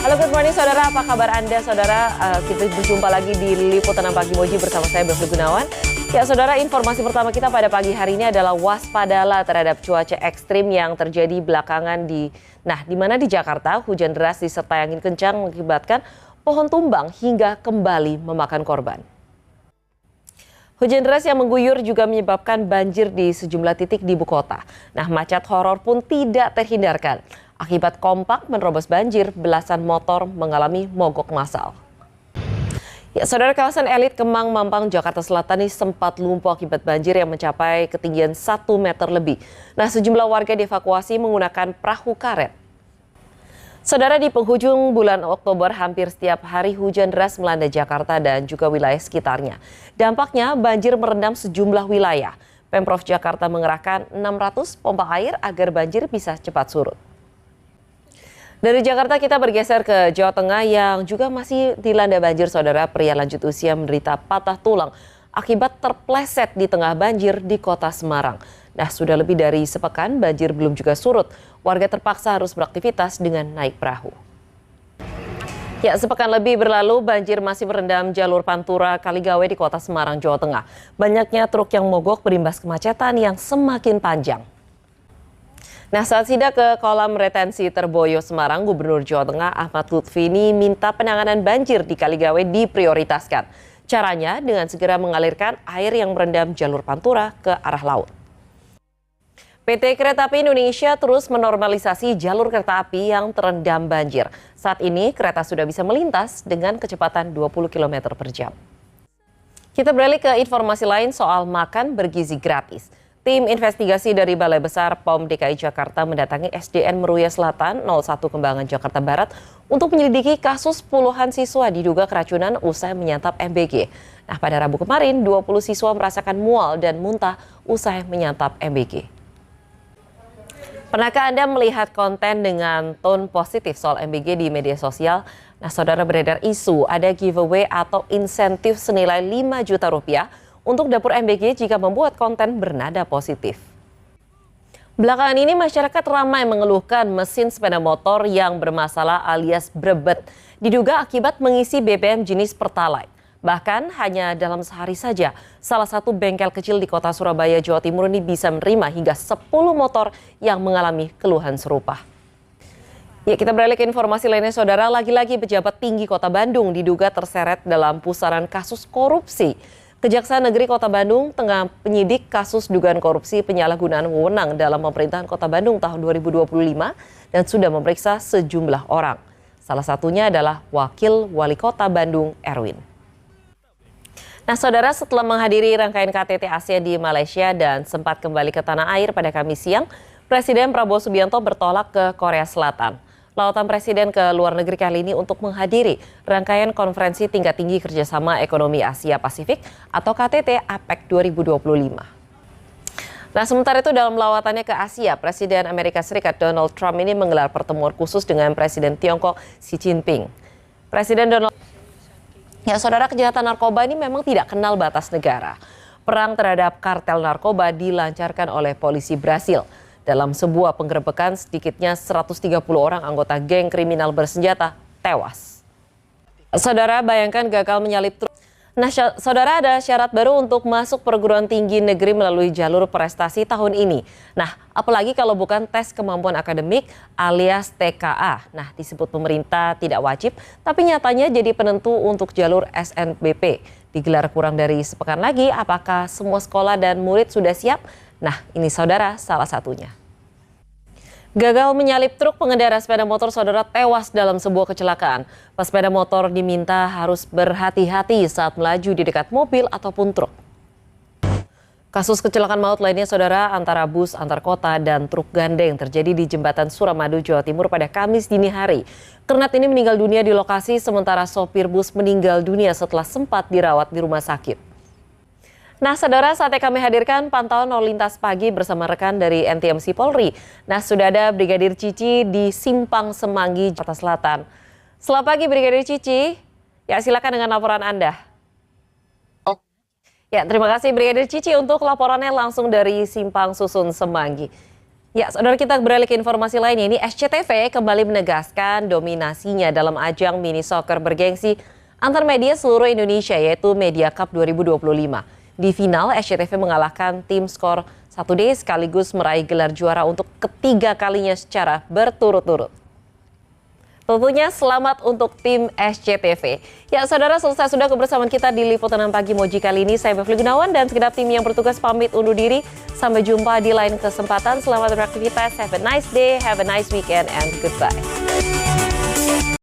Halo, good morning saudara. Apa kabar Anda saudara? Kita berjumpa lagi di Liputan Pagi Moji bersama saya Bevli Gunawan. Ya saudara, informasi pertama kita pada pagi hari ini adalah waspadalah terhadap cuaca ekstrim yang terjadi belakangan di mana di Jakarta hujan deras disertai angin kencang mengakibatkan pohon tumbang hingga kembali memakan korban. Hujan deras yang mengguyur juga menyebabkan banjir di sejumlah titik di ibu kota. Macet horor pun tidak terhindarkan. Akibat kompak menerobos banjir, belasan motor mengalami mogok massal. Ya, saudara, kawasan elit Kemang, Mampang, Jakarta Selatan ini sempat lumpuh akibat banjir yang mencapai ketinggian 1 meter lebih. Sejumlah warga dievakuasi menggunakan perahu karet. Saudara, di penghujung bulan Oktober hampir setiap hari hujan deras melanda Jakarta dan juga wilayah sekitarnya. Dampaknya banjir merendam sejumlah wilayah. Pemprov Jakarta mengerahkan 600 pompa air agar banjir bisa cepat surut. Dari Jakarta kita bergeser ke Jawa Tengah yang juga masih dilanda banjir saudara. Pria lanjut usia menderita patah tulang akibat terpleset di tengah banjir di kota Semarang. Sudah lebih dari sepekan banjir belum juga surut. Warga terpaksa harus beraktivitas dengan naik perahu. Ya, sepekan lebih berlalu banjir masih merendam jalur Pantura Kaligawe di kota Semarang, Jawa Tengah. Banyaknya truk yang mogok berimbas kemacetan yang semakin panjang. Saat sidak ke kolam retensi Terboyo Semarang, Gubernur Jawa Tengah Ahmad Lutfi ini minta penanganan banjir di Kaligawe diprioritaskan. Caranya dengan segera mengalirkan air yang merendam jalur Pantura ke arah laut. PT Kereta Api Indonesia terus menormalisasi jalur kereta api yang terendam banjir. Saat ini kereta sudah bisa melintas dengan kecepatan 20 km per jam. Kita beralih ke informasi lain soal makan bergizi gratis. Tim investigasi dari Balai Besar POM DKI Jakarta mendatangi SDN Meruya Selatan 01 Kembangan Jakarta Barat untuk menyelidiki kasus puluhan siswa diduga keracunan usai menyantap MBG. Pada Rabu kemarin 20 siswa merasakan mual dan muntah usai menyantap MBG. Pernahkah Anda melihat konten dengan tone positif soal MBG di media sosial? Saudara, beredar isu ada giveaway atau insentif senilai 5 juta rupiah untuk dapur MBG jika membuat konten bernada positif. Belakangan ini masyarakat ramai mengeluhkan mesin sepeda motor yang bermasalah alias brebet, diduga akibat mengisi BBM jenis Pertalite. Bahkan hanya dalam sehari saja, salah satu bengkel kecil di kota Surabaya, Jawa Timur ini bisa menerima hingga 10 motor yang mengalami keluhan serupa. Ya, kita beralih ke informasi lainnya saudara, lagi-lagi pejabat tinggi kota Bandung diduga terseret dalam pusaran kasus korupsi. Kejaksaan Negeri Kota Bandung tengah penyidik kasus dugaan korupsi penyalahgunaan wewenang dalam pemerintahan Kota Bandung tahun 2025 dan sudah memeriksa sejumlah orang. Salah satunya adalah Wakil Wali Kota Bandung, Erwin. Saudara, setelah menghadiri rangkaian KTT Asia di Malaysia dan sempat kembali ke tanah air pada Kamis siang, Presiden Prabowo Subianto bertolak ke Korea Selatan. Lautan Presiden ke luar negeri kali ini untuk menghadiri rangkaian konferensi tingkat tinggi kerjasama ekonomi Asia Pasifik atau KTT APEC 2025. Sementara itu dalam lawatannya ke Asia, Presiden Amerika Serikat Donald Trump ini menggelar pertemuan khusus dengan Presiden Tiongkok Xi Jinping. Saudara, kejahatan narkoba ini memang tidak kenal batas negara. Perang terhadap kartel narkoba dilancarkan oleh polisi Brasil. Dalam sebuah penggerebekan, sedikitnya 130 orang anggota geng kriminal bersenjata tewas. Saudara, bayangkan gagal menyalip truk. Saudara, ada syarat baru untuk masuk perguruan tinggi negeri melalui jalur prestasi tahun ini. Apalagi kalau bukan tes kemampuan akademik alias TKA. Disebut pemerintah tidak wajib, tapi nyatanya jadi penentu untuk jalur SNBP. Digelar kurang dari sepekan lagi, apakah semua sekolah dan murid sudah siap? Ini saudara salah satunya. Gagal menyalip truk, pengendara sepeda motor saudara tewas dalam sebuah kecelakaan. Pesepeda motor diminta harus berhati-hati saat melaju di dekat mobil ataupun truk. Kasus kecelakaan maut lainnya saudara antara bus antar kota dan truk gandeng terjadi di Jembatan Suramadu, Jawa Timur pada Kamis dini hari. Kernet ini meninggal dunia di lokasi sementara sopir bus meninggal dunia setelah sempat dirawat di rumah sakit. Saudara, saatnya kami hadirkan pantauan lalu lintas pagi bersama rekan dari NTMC Polri. Sudah ada Brigadir Cici di Simpang Semanggi, Jakarta Selatan. Selamat pagi Brigadir Cici. Ya, silakan dengan laporan Anda. Ya, terima kasih Brigadir Cici untuk laporannya langsung dari Simpang Susun Semanggi. Ya, saudara, kita beralih ke informasi lainnya. Ini SCTV kembali menegaskan dominasinya dalam ajang mini soccer bergengsi antar media seluruh Indonesia, yaitu Media Cup 2025. Di final, SCTV mengalahkan tim skor 1-D sekaligus meraih gelar juara untuk ketiga kalinya secara berturut-turut. Tentunya selamat untuk tim SCTV. Ya, saudara, selesai sudah kebersamaan kita di Liputan Pagi Moji kali ini. Saya Mevli Gunawan dan segenap tim yang bertugas pamit undur diri. Sampai jumpa di lain kesempatan. Selamat beraktivitas. Have a nice day, have a nice weekend, and goodbye.